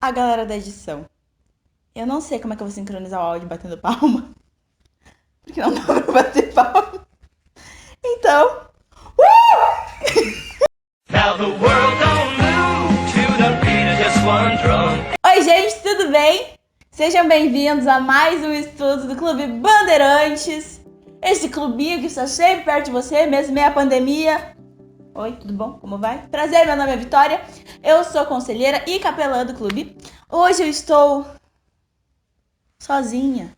A galera da edição. Eu não sei como é que eu vou sincronizar o áudio batendo palma. Porque não dá pra bater palma. Então. Now the world don't move to the beat of just one drum. Oi, gente, tudo bem? Sejam bem-vindos a mais um estudo do Clube Bandeirantes. Esse clubinho que está sempre perto de você, mesmo meio a pandemia. Oi, tudo bom? Como vai? Prazer, meu nome é Vitória. Eu sou conselheira e capelã do clube. Hoje eu estou sozinha,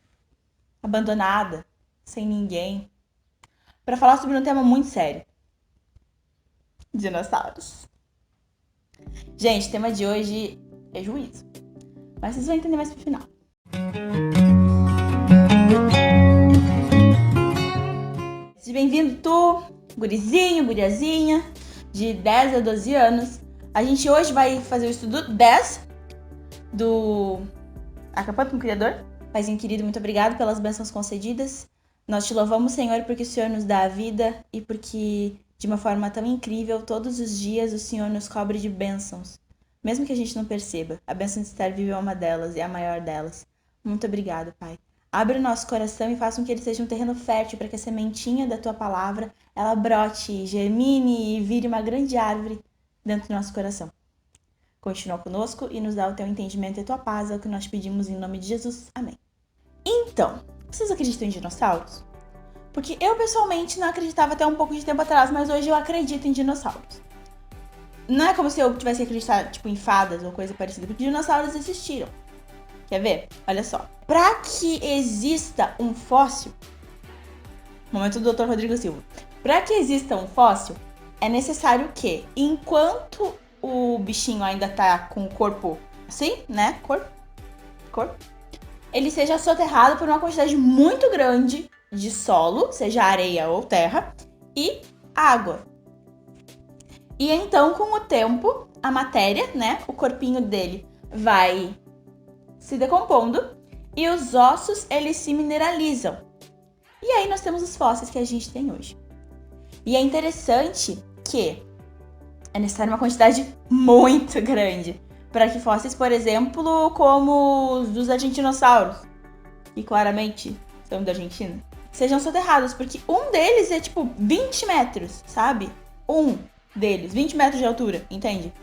abandonada, sem ninguém, para falar sobre um tema muito sério: dinossauros. Gente, o tema de hoje é juízo, mas vocês vão entender mais pro final. Seja bem-vindo tu, gurizinho, guriazinha, de 10 a 12 anos. A gente hoje vai fazer o estudo 10 do Acampamento com o Criador. Paizinho querido, muito obrigado pelas bênçãos concedidas. Nós te louvamos, Senhor, porque o Senhor nos dá a vida e porque, de uma forma tão incrível, todos os dias o Senhor nos cobre de bênçãos. Mesmo que a gente não perceba, a bênção de estar vivo é uma delas, é a maior delas. Muito obrigado, Pai. Abre o nosso coração e faça com que ele seja um terreno fértil para que a sementinha da Tua palavra, ela brote, germine e vire uma grande árvore dentro do nosso coração. Continua conosco e nos dá o Teu entendimento e a Tua paz, é o que nós pedimos em nome de Jesus. Amém. Então, vocês acreditam em dinossauros? Porque eu, pessoalmente, não acreditava até um pouco de tempo atrás, mas hoje eu acredito em dinossauros. Não é como se eu tivesse que acreditar, em fadas ou coisa parecida, porque dinossauros existiram. Quer ver? Olha só. Para que exista um fóssil... Momento do Dr. Rodrigo Silva. Para que exista um fóssil, é necessário que, enquanto o bichinho ainda tá com o corpo assim, né? Corpo. Ele seja soterrado por uma quantidade muito grande de solo, seja areia ou terra, e água. E então, com o tempo, a matéria, né, o corpinho dele vai se decompondo e os ossos, eles se mineralizam. E aí nós temos os fósseis que a gente tem hoje. E é interessante que é necessária uma quantidade muito grande para que fósseis, por exemplo, como os dos argentinossauros, que claramente são da Argentina, sejam soterrados, porque um deles é 20 metros, sabe? Um deles, 20 metros de altura, entende?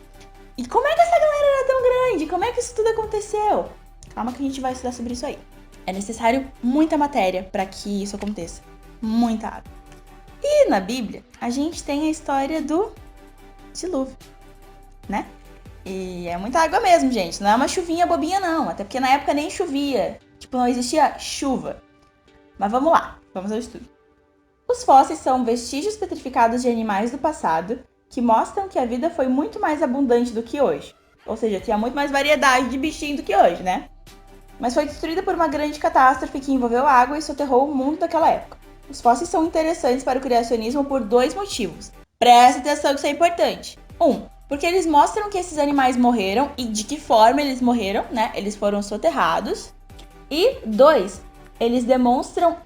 E como é que essa galera era tão grande? Como é que isso tudo aconteceu? Calma que a gente vai estudar sobre isso aí. É necessário muita matéria para que isso aconteça. Muita água. E na Bíblia, a gente tem a história do dilúvio, né? E é muita água mesmo, gente. Não é uma chuvinha bobinha, não. Até porque na época nem chovia. Não existia chuva. Mas vamos lá. Vamos ao estudo. Os fósseis são vestígios petrificados de animais do passado que mostram que a vida foi muito mais abundante do que hoje. Ou seja, tinha muito mais variedade de bichinho do que hoje, né? Mas foi destruída por uma grande catástrofe que envolveu água e soterrou o mundo daquela época. Os fósseis são interessantes para o criacionismo por dois motivos. Presta atenção que isso é importante. Porque eles mostram que esses animais morreram e de que forma eles morreram, né? Eles foram soterrados. E 2, eles demonstram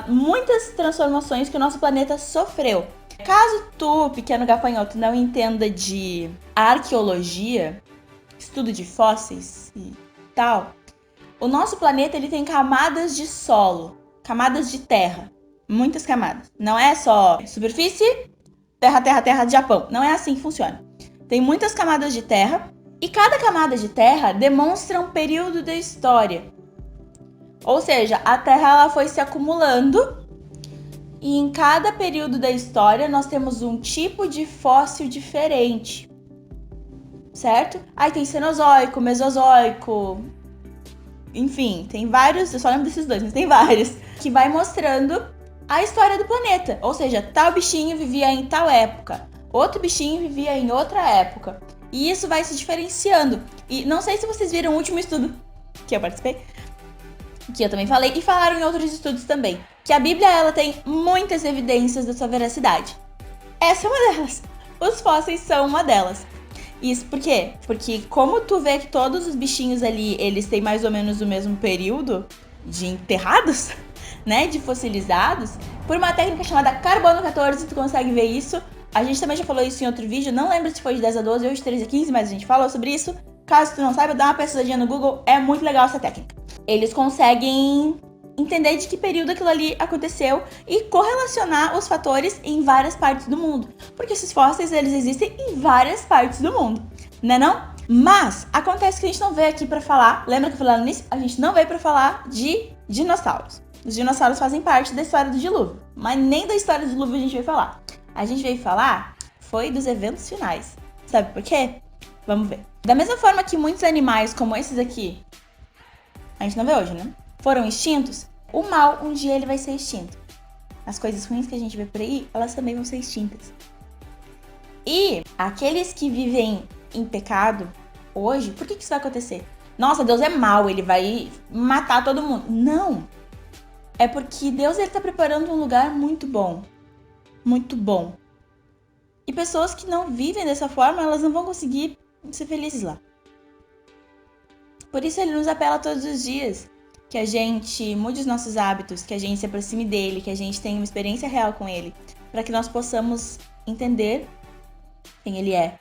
muitas transformações que o nosso planeta sofreu. Caso tu, pequeno gafanhoto, não entenda de arqueologia, estudo de fósseis e tal, o nosso planeta ele tem camadas de solo, camadas de terra, muitas camadas. Não é só superfície, terra de Japão. Não é assim que funciona. Tem muitas camadas de terra e cada camada de terra demonstra um período da história. Ou seja, a terra ela foi se acumulando e em cada período da história nós temos um tipo de fóssil diferente. Certo? Aí tem Cenozoico, Mesozoico, enfim, tem vários, eu só lembro desses dois, mas tem vários, que vai mostrando a história do planeta. Ou seja, tal bichinho vivia em tal época, outro bichinho vivia em outra época. E isso vai se diferenciando. E não sei se vocês viram o último estudo que eu participei, que eu também falei, e falaram em outros estudos também, que a Bíblia ela tem muitas evidências da sua veracidade. Essa é uma delas. Os fósseis são uma delas. Isso por quê? Porque como tu vê que todos os bichinhos ali, eles têm mais ou menos o mesmo período de enterrados, né, de fossilizados, por uma técnica chamada carbono 14, tu consegue ver isso. A gente também já falou isso em outro vídeo, não lembro se foi de 10 a 12 ou de 13 a 15, mas a gente falou sobre isso. Caso tu não saiba, dá uma pesquisadinha no Google, é muito legal essa técnica. Eles conseguem entender de que período aquilo ali aconteceu e correlacionar os fatores em várias partes do mundo. Porque esses fósseis, eles existem em várias partes do mundo, né não? Mas acontece que a gente não veio aqui pra falar, lembra que eu falei no início? A gente não veio pra falar de dinossauros. Os dinossauros fazem parte da história do dilúvio, mas nem da história do dilúvio a gente veio falar. A gente veio falar foi dos eventos finais. Sabe por quê? Vamos ver. Da mesma forma que muitos animais como esses aqui, a gente não vê hoje, né? Foram extintos, o mal um dia ele vai ser extinto. As coisas ruins que a gente vê por aí, elas também vão ser extintas. E aqueles que vivem em pecado hoje, por que isso vai acontecer? Nossa, Deus é mau, ele vai matar todo mundo. Não! É porque Deus está preparando um lugar muito bom. Muito bom. E pessoas que não vivem dessa forma, elas não vão conseguir ser felizes lá. Por isso ele nos apela todos os dias. Que a gente mude os nossos hábitos, que a gente se aproxime dele, que a gente tenha uma experiência real com ele. Para que nós possamos entender quem ele é.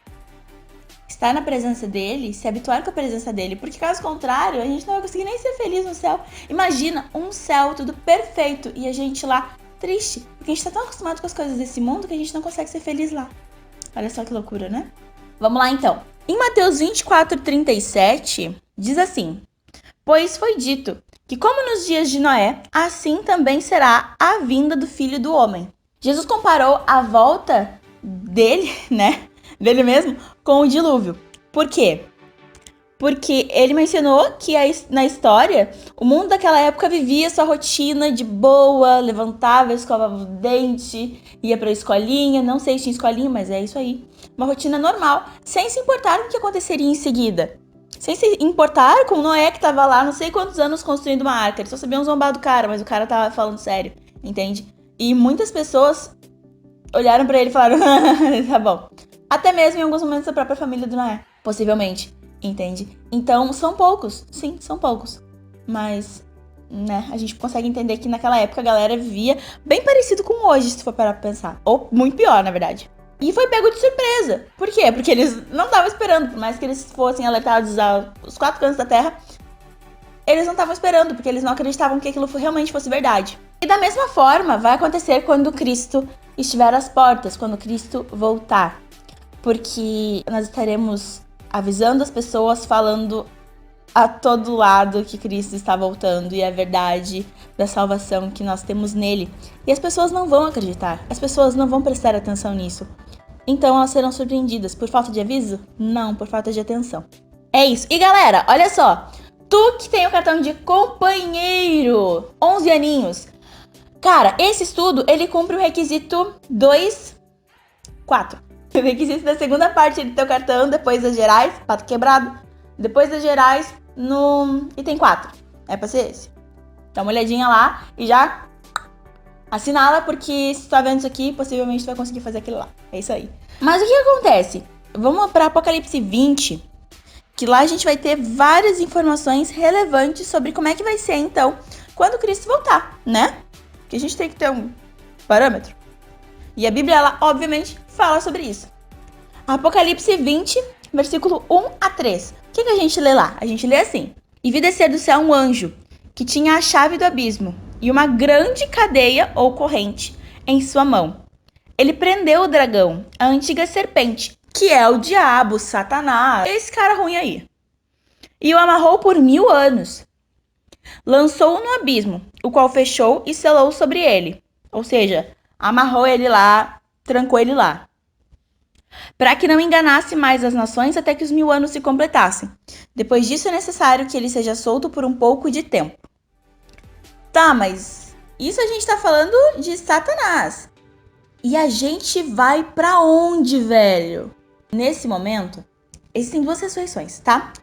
Estar na presença dele, se habituar com a presença dele. Porque caso contrário, a gente não vai conseguir nem ser feliz no céu. Imagina um céu tudo perfeito e a gente lá triste. Porque a gente tá tão acostumado com as coisas desse mundo que a gente não consegue ser feliz lá. Olha só que loucura, né? Vamos lá então. Em Mateus 24:37, diz assim: Pois foi dito que como nos dias de Noé, assim também será a vinda do Filho do Homem. Jesus comparou a volta dele, né? Dele mesmo, com o dilúvio. Por quê? Porque ele mencionou que na história, o mundo daquela época vivia sua rotina de boa, levantava, escovava o dente, ia pra escolinha, não sei se tinha escolinha, mas é isso aí. Uma rotina normal, sem se importar com o que aconteceria em seguida. Sem se importar com Noé, que tava lá não sei quantos anos construindo uma arca. Eles só sabiam zombar do cara, mas o cara tava falando sério, entende? E muitas pessoas olharam pra ele e falaram, tá bom. Até mesmo em alguns momentos da própria família do Noé, possivelmente, entende? Então, são poucos, sim, são poucos. Mas, né, a gente consegue entender que naquela época a galera vivia bem parecido com hoje, se for parar pra pensar. Ou muito pior, na verdade. E foi pego de surpresa. Por quê? Porque eles não estavam esperando, por mais que eles fossem alertados aos 4 cantos da Terra, eles não estavam esperando, porque eles não acreditavam que aquilo realmente fosse verdade. E da mesma forma, vai acontecer quando Cristo estiver às portas, quando Cristo voltar. Porque nós estaremos avisando as pessoas, falando a todo lado que Cristo está voltando e a verdade da salvação que nós temos nele. E as pessoas não vão acreditar, as pessoas não vão prestar atenção nisso. Então elas serão surpreendidas. Por falta de aviso? Não, por falta de atenção. É isso. E galera, olha só. Tu que tem o cartão de companheiro, 11 aninhos. Cara, esse estudo, ele cumpre o requisito 4. O requisito da segunda parte do teu cartão, depois das gerais, pato quebrado. Depois das gerais, no item 4. É pra ser esse. Dá uma olhadinha lá e já assinala, porque se tu tá vendo isso aqui, possivelmente tu vai conseguir fazer aquilo lá. É isso aí. Mas o que acontece? Vamos pra Apocalipse 20, que lá a gente vai ter várias informações relevantes sobre como é que vai ser, então, quando Cristo voltar, né? Que a gente tem que ter um parâmetro. E a Bíblia, ela, obviamente, fala sobre isso. Apocalipse 20, versículo 1-3. O que a gente lê lá? A gente lê assim: E vi descer do céu um anjo, que tinha a chave do abismo, e uma grande cadeia ou corrente em sua mão. Ele prendeu o dragão, a antiga serpente, que é o diabo, Satanás, esse cara ruim aí, e o amarrou por 1000 anos. Lançou-o no abismo, o qual fechou e selou sobre ele. Ou seja, amarrou ele lá, trancou ele lá, para que não enganasse mais as nações até que os 1000 anos se completassem. Depois disso é necessário que ele seja solto por um pouco de tempo. Tá, mas isso a gente tá falando de Satanás. E a gente vai pra onde, velho? Nesse momento, existem 2 ressurreições, tá?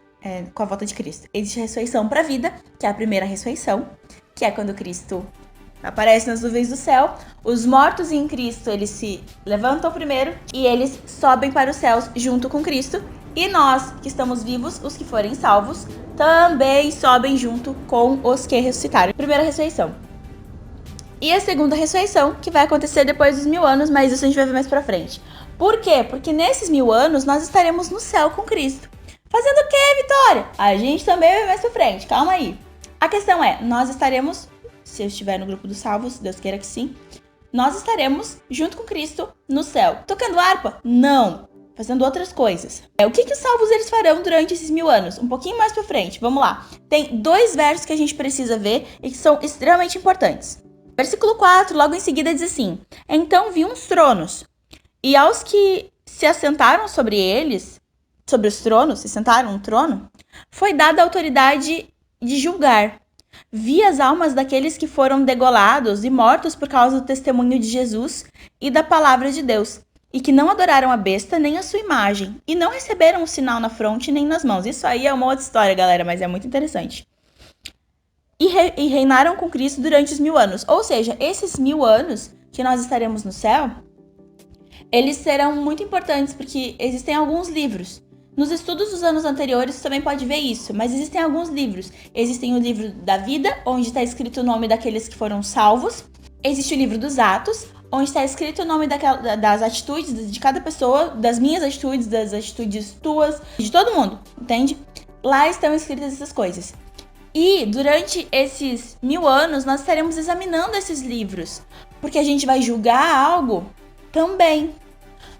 Com a volta de Cristo. Existe a ressurreição pra vida, que é a primeira ressurreição, que é quando Cristo aparece nas nuvens do céu. Os mortos em Cristo, eles se levantam primeiro e eles sobem para os céus junto com Cristo. E nós, que estamos vivos, os que forem salvos, também sobem junto com os que ressuscitaram. Primeira ressurreição. E a segunda ressurreição, que vai acontecer depois dos 1000 anos, mas isso a gente vai ver mais pra frente. Por quê? Porque nesses 1000 anos nós estaremos no céu com Cristo, Fazendo o quê, Vitória? A gente também vai mais pra frente, calma aí. A questão é, nós estaremos, se eu estiver no grupo dos salvos, Deus queira que sim, nós estaremos junto com Cristo no céu. Tocando harpa? Não. Fazendo outras coisas. O que os salvos eles farão durante esses 1000 anos? Um pouquinho mais pra frente, vamos lá. Tem 2 versos que a gente precisa ver e que são extremamente importantes. Versículo 4, logo em seguida diz assim: Então vi uns tronos, e aos que se assentaram sobre eles, sobre os tronos, se sentaram no trono, foi dada a autoridade de julgar. Vi as almas daqueles que foram degolados e mortos por causa do testemunho de Jesus e da palavra de Deus, e que não adoraram a besta nem a sua imagem, e não receberam o sinal na fronte nem nas mãos. Isso aí é uma outra história, galera, mas é muito interessante. E reinaram com Cristo durante os 1000 anos. Ou seja, esses 1000 anos que nós estaremos no céu, eles serão muito importantes, porque existem alguns livros. Nos estudos dos anos anteriores, você também pode ver isso, mas existem alguns livros. Existem o livro da vida, onde está escrito o nome daqueles que foram salvos. Existe o livro dos Atos, onde está escrito o nome das atitudes de cada pessoa, das minhas atitudes, das atitudes tuas, de todo mundo, entende? Lá estão escritas essas coisas. E durante esses 1000 anos, nós estaremos examinando esses livros, porque a gente vai julgar algo também,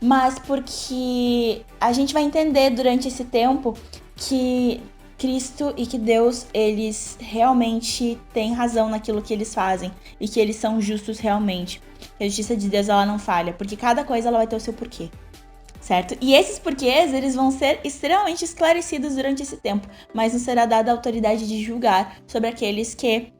mas porque a gente vai entender durante esse tempo que Cristo e que Deus, eles realmente têm razão naquilo que eles fazem e que eles são justos realmente. A justiça de Deus, ela não falha, porque cada coisa ela vai ter o seu porquê, certo? E esses porquês, eles vão ser extremamente esclarecidos durante esse tempo, mas não será dada a autoridade de julgar sobre aqueles que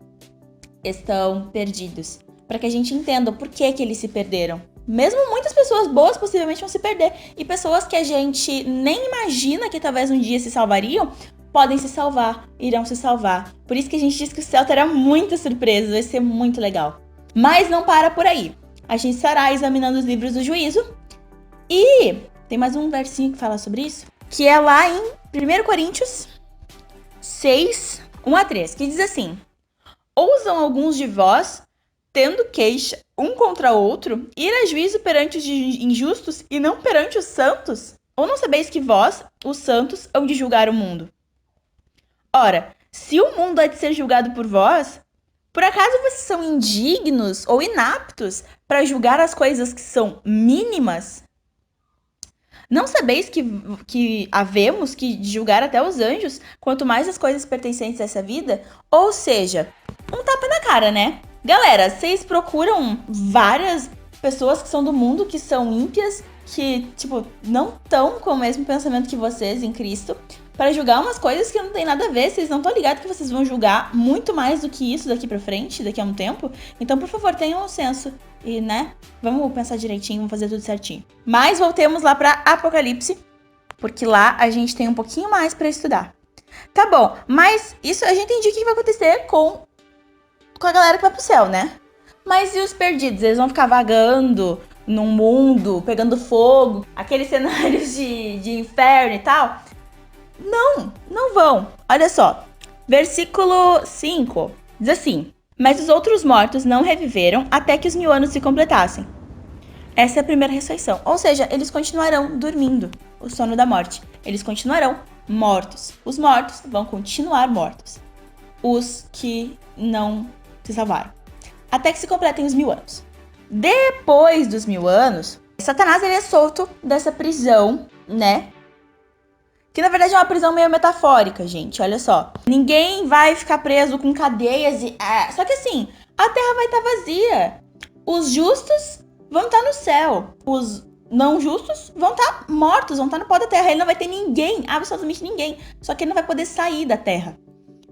estão perdidos, para que a gente entenda o porquê que eles se perderam. Mesmo muitas pessoas boas possivelmente vão se perder, e pessoas que a gente nem imagina que talvez um dia se salvariam, podem se salvar, irão se salvar. Por isso que a gente diz que o céu terá muitas surpresas, vai ser muito legal. Mas não para por aí. A gente estará examinando os livros do juízo. E tem mais um versinho que fala sobre isso, que é lá em 1 Coríntios 6, 1-3, que diz assim: Ousam alguns de vós, tendo queixa um contra outro, ir a juízo perante os injustos e não perante os santos? Ou não sabeis que vós, os santos, hão de julgar o mundo? Ora, se o mundo há de ser julgado por vós, por acaso vocês são indignos ou inaptos para julgar as coisas que são mínimas? Não sabeis que havemos que julgar até os anjos, quanto mais as coisas pertencentes a essa vida? Ou seja, um tapa na cara, né? Galera, vocês procuram várias pessoas que são do mundo, que são ímpias, que, tipo, não estão com o mesmo pensamento que vocês em Cristo, para julgar umas coisas que não tem nada a ver. Vocês não estão ligados que vocês vão julgar muito mais do que isso daqui pra frente, daqui a um tempo? Então, por favor, tenham um senso e, né, vamos pensar direitinho, vamos fazer tudo certinho. Mas voltemos lá pra Apocalipse, porque lá a gente tem um pouquinho mais pra estudar. Tá bom, mas isso a gente entende o que vai acontecer com a galera que vai pro céu, né? Mas e os perdidos? Eles vão ficar vagando num mundo, pegando fogo, aqueles cenários de inferno e tal? Não vão. Olha só, versículo 5 diz assim: Mas os outros mortos não reviveram até que os 1000 anos se completassem. Essa é a primeira ressurreição. Ou seja, eles continuarão dormindo, o sono da morte. Eles continuarão mortos. Os mortos vão continuar mortos. Os que não se salvaram. Até que se completem os 1000 anos. Depois dos 1000 anos, Satanás ele é solto dessa prisão, né? Que na verdade é uma prisão meio metafórica, gente. Olha só. Ninguém vai ficar preso com cadeias e... Só que assim, a terra vai estar vazia. Os justos vão estar no céu. Os não justos vão estar mortos, vão estar no pó da terra. Ele não vai ter ninguém, absolutamente ninguém. Só que ele não vai poder sair da terra.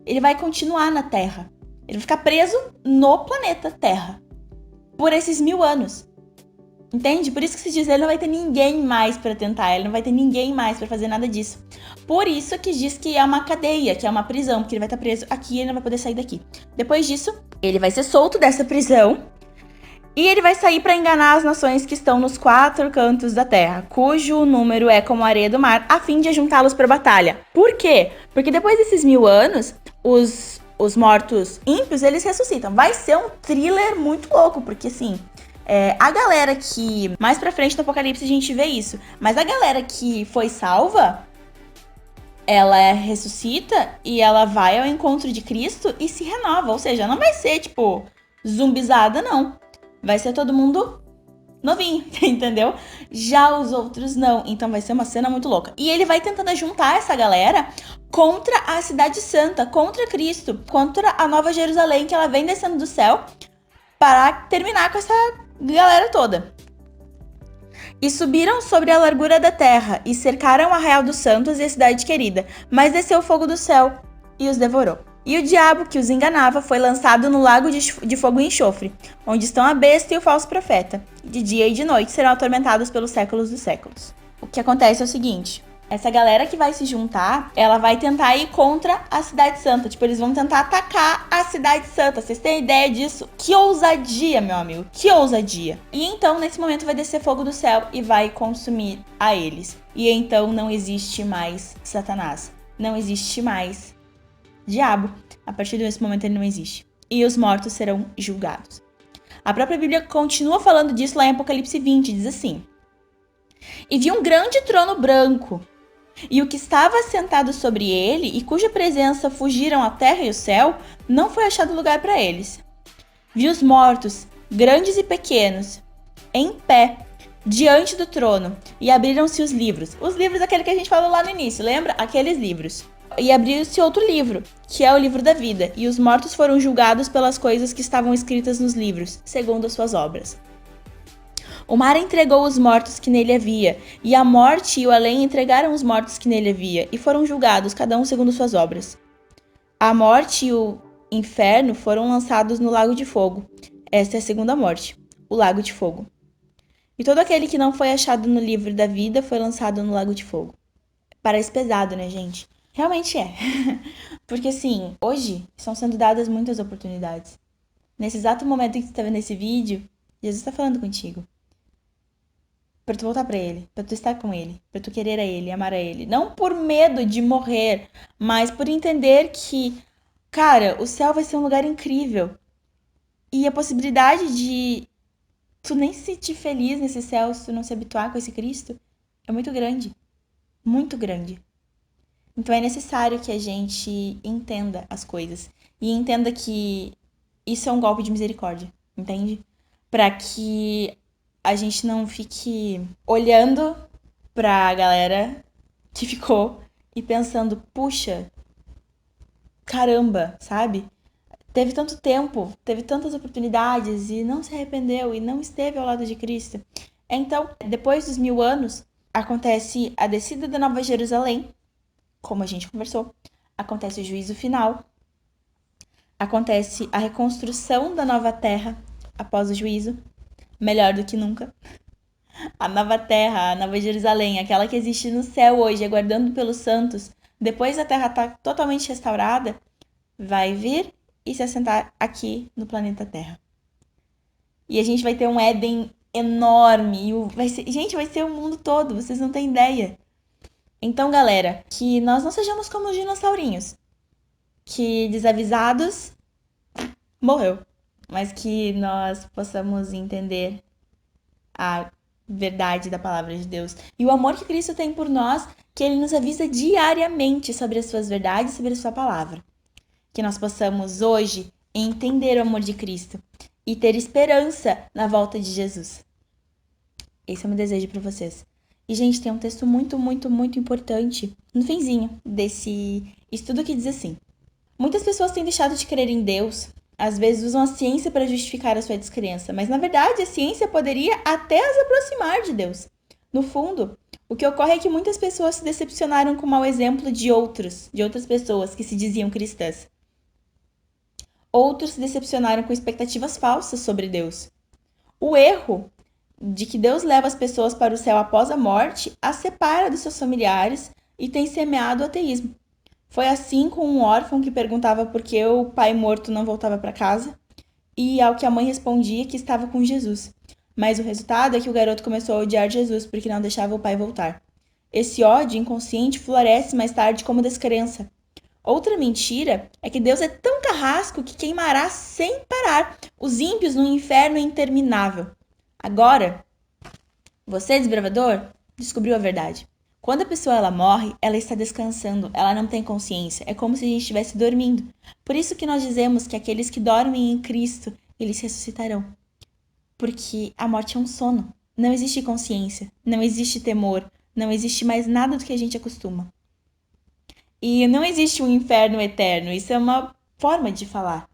Ele vai continuar na terra. Ele vai ficar preso no planeta Terra. Por esses 1000 anos. Entende? Por isso que se diz, ele não vai ter ninguém mais pra tentar, ele não vai ter ninguém mais pra fazer nada disso. Por isso que diz que é uma cadeia, que é uma prisão, porque ele vai estar preso aqui e ele não vai poder sair daqui. Depois disso, ele vai ser solto dessa prisão e ele vai sair pra enganar as nações que estão nos 4 cantos da terra, cujo número é como a areia do mar, a fim de ajuntá-los pra batalha. Por quê? Porque depois desses 1000 anos, os mortos ímpios, eles ressuscitam. Vai ser um thriller muito louco, porque assim... a galera que... Mais pra frente no Apocalipse a gente vê isso. Mas a galera que foi salva... ela ressuscita e ela vai ao encontro de Cristo e se renova. Ou seja, não vai ser, tipo, zumbizada, não. Vai ser todo mundo novinho, entendeu? Já os outros não. Então vai ser uma cena muito louca. E ele vai tentando juntar essa galera contra a Cidade Santa, contra Cristo, contra a Nova Jerusalém, que ela vem descendo do céu para terminar com essa galera toda. E subiram sobre a largura da terra, e cercaram o arraial dos santos e a cidade querida, mas desceu o fogo do céu e os devorou. E o diabo que os enganava foi lançado no lago de fogo e enxofre, onde estão a besta e o falso profeta. De dia e de noite serão atormentados pelos séculos dos séculos. O que acontece é o seguinte: essa galera que vai se juntar, ela vai tentar ir contra a Cidade Santa. Tipo, eles vão tentar atacar a Cidade Santa. Vocês têm ideia disso? Que ousadia, meu amigo. Que ousadia. E então, nesse momento, vai descer fogo do céu e vai consumir a eles. E então não existe mais Satanás. Não existe mais diabo. A partir desse momento ele não existe. E os mortos serão julgados. A própria Bíblia continua falando disso lá em Apocalipse 20. Diz assim: e vi um grande trono branco, e o que estava sentado sobre ele, e cuja presença fugiram a terra e o céu, não foi achado lugar para eles. Vi os mortos, grandes e pequenos, em pé, diante do trono, e abriram-se os livros. Os livros, aquele que a gente falou lá no início, lembra? Aqueles livros. E abriu-se outro livro, que é o livro da vida, e os mortos foram julgados pelas coisas que estavam escritas nos livros, segundo as suas obras. O mar entregou os mortos que nele havia, e a morte e o além entregaram os mortos que nele havia, e foram julgados, cada um segundo suas obras. A morte e o inferno foram lançados no lago de fogo. Esta é a segunda morte, o lago de fogo. E todo aquele que não foi achado no livro da vida foi lançado no lago de fogo. Parece pesado, né, gente? Realmente é. Porque assim, hoje estão sendo dadas muitas oportunidades. Nesse exato momento em que você está vendo esse vídeo, Jesus está falando contigo. Pra tu voltar pra ele, pra tu estar com ele, pra tu querer a ele, amar a ele. Não por medo de morrer, mas por entender que, cara, o céu vai ser um lugar incrível. E a possibilidade de tu nem se sentir feliz nesse céu se tu não se habituar com esse Cristo é muito grande. Muito grande. Então é necessário que a gente entenda as coisas. E entenda que isso é um golpe de misericórdia, entende? Pra que a gente não fique olhando pra galera que ficou e pensando, puxa, caramba, sabe? Teve tanto tempo, teve tantas oportunidades e não se arrependeu e não esteve ao lado de Cristo. Então, depois dos 1000 anos, acontece a descida da Nova Jerusalém, como a gente conversou, acontece o juízo final, acontece a reconstrução da nova terra após o juízo, melhor do que nunca. A nova terra, a nova Jerusalém, aquela que existe no céu hoje, aguardando pelos santos, depois da terra estar totalmente restaurada, vai vir e se assentar aqui no planeta Terra. E a gente vai ter um Éden enorme. Gente, vai ser o mundo todo, vocês não têm ideia. Então, galera, que nós não sejamos como os dinossaurinhos, que desavisados, morreu. Mas que nós possamos entender a verdade da palavra de Deus. E o amor que Cristo tem por nós, que ele nos avisa diariamente sobre as suas verdades, sobre a sua palavra. Que nós possamos hoje entender o amor de Cristo e ter esperança na volta de Jesus. Esse é o meu desejo para vocês. E, gente, tem um texto muito, muito, muito importante no finzinho desse estudo que diz assim: muitas pessoas têm deixado de crer em Deus, às vezes usam a ciência para justificar a sua descrença, mas na verdade a ciência poderia até as aproximar de Deus. No fundo, o que ocorre é que muitas pessoas se decepcionaram com o mau exemplo de outras pessoas que se diziam cristãs. Outros se decepcionaram com expectativas falsas sobre Deus. O erro de que Deus leva as pessoas para o céu após a morte as separa dos seus familiares e tem semeado o ateísmo. Foi assim com um órfão que perguntava por que o pai morto não voltava para casa, e ao que a mãe respondia que estava com Jesus. Mas o resultado é que o garoto começou a odiar Jesus porque não deixava o pai voltar. Esse ódio inconsciente floresce mais tarde como descrença. Outra mentira é que Deus é tão carrasco que queimará sem parar os ímpios num inferno interminável. Agora, você, desbravador, descobriu a verdade. Quando a pessoa ela morre, ela está descansando, ela não tem consciência. É como se a gente estivesse dormindo. Por isso que nós dizemos que aqueles que dormem em Cristo, eles ressuscitarão. Porque a morte é um sono. Não existe consciência, não existe temor, não existe mais nada do que a gente acostuma. E não existe um inferno eterno, isso é uma forma de falar.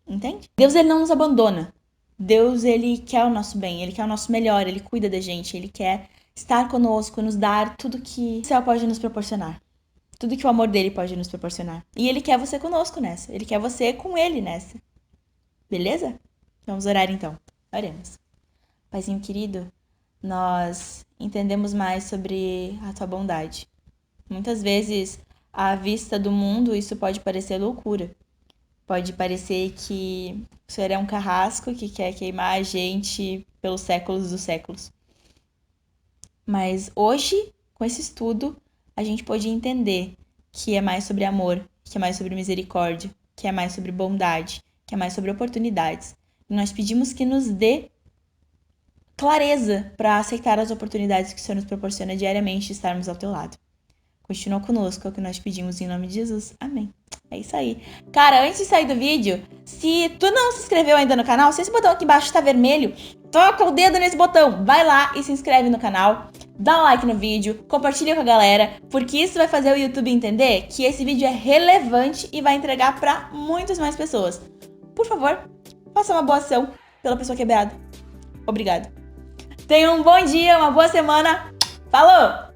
Entende? Deus, ele não nos abandona. Deus, ele quer o nosso bem, ele quer o nosso melhor, ele cuida da gente, ele quer estar conosco, nos dar tudo que o céu pode nos proporcionar. Tudo que o amor dele pode nos proporcionar. E ele quer você conosco nessa. Ele quer você com ele nessa. Beleza? Vamos orar então. Oremos. Paizinho querido, nós entendemos mais sobre a tua bondade. Muitas vezes, à vista do mundo, isso pode parecer loucura. Pode parecer que o Senhor é um carrasco que quer queimar a gente pelos séculos dos séculos. Mas hoje, com esse estudo, a gente pode entender que é mais sobre amor, que é mais sobre misericórdia, que é mais sobre bondade, que é mais sobre oportunidades. E nós pedimos que nos dê clareza para aceitar as oportunidades que o Senhor nos proporciona diariamente de estarmos ao teu lado. Continua conosco, é o que nós pedimos em nome de Jesus. Amém. É isso aí. Cara, antes de sair do vídeo, se tu não se inscreveu ainda no canal, se esse botão aqui embaixo tá vermelho, toca o dedo nesse botão, vai lá e se inscreve no canal, dá um like no vídeo, compartilha com a galera, porque isso vai fazer o YouTube entender que esse vídeo é relevante e vai entregar pra muitas mais pessoas. Por favor, faça uma boa ação pela pessoa quebrada. Obrigado. Tenha um bom dia, uma boa semana. Falou!